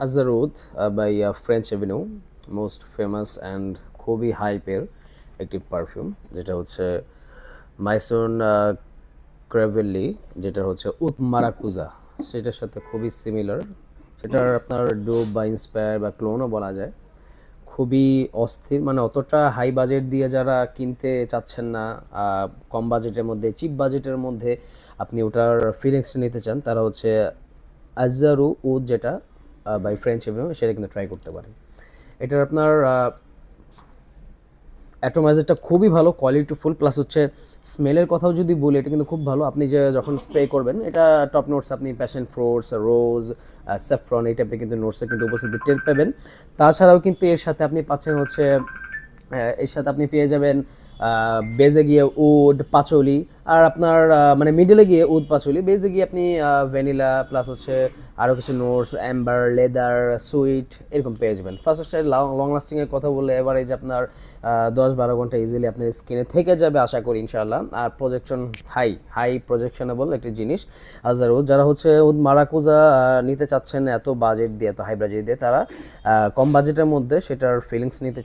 আজারুদ by French avenue, most famous and খুবই হাইপের একটি পারফিউম, যেটা হচ্ছে মাইসন ক্রেভেলি, যেটা হচ্ছে উদ মারাকুজা, সেটার সাথে খুবই সিমিলার। সেটার আপনার ডোপ বা ইন্সপায়ার বা ক্লোনও বলা যায়। খুবই অস্থির, মানে অতটা হাই বাজেট দিয়ে যারা কিনতে চাচ্ছেন না, কম বাজেটের মধ্যে, চিপ বাজেটের মধ্যে আপনি ওটার ফিলিংসটা নিতে চান, তারা হচ্ছে আজারু উদ, যেটা বাই ফ্রেঞ্চ এভিনিউ, সেটা কিন্তু ট্রাই করতে পারেন। এটার আপনার অ্যাটোমাইজারটা খুবই ভালো, কোয়ালিটিফুল, প্লাস হচ্ছে স্মেলের কথাও যদি বলি, এটা কিন্তু খুব ভালো। আপনি যে যখন স্প্রে করবেন, এটা টপ নোটস আপনি প্যাশন ফ্রুটস, রোজ, স্যাফরন, এই টাইপের কিন্তু নোটসে কিন্তু উপস্থিতি টের পাবেন। তাছাড়াও কিন্তু এর সাথে আপনি পাচ্ছেন হচ্ছে এর সাথে আপনি পেয়ে যাবেন বেজে গিয়ে উড পাচলি, আর আপনার মানে মিডলে গিয়ে উড পাচলি, বেজে গিয়ে আপনি ভ্যানিলা, প্লাস হচ্ছে আরও কিছু নোটস, অ্যাম্বার, লেদার, সুইট, এরকম পেয়ে যাবেন। ফার্স্ট হচ্ছে লং লাস্টিংয়ের কথা বললে, এভারেজ আপনার 10-12 ঘন্টা ইজিলি আপনার স্কিনে থেকে যাবে আশা করি ইনশাআল্লাহ। আর প্রজেকশন হাই প্রজেকশনেবল একটি জিনিস। আর যারা হচ্ছে মারাকুজা নিতে চাচ্ছেন এত বাজেট দিয়ে, এত হাই বাজেট দিয়ে, তারা কম বাজেটের মধ্যে সেটার ফিলিংস নিতে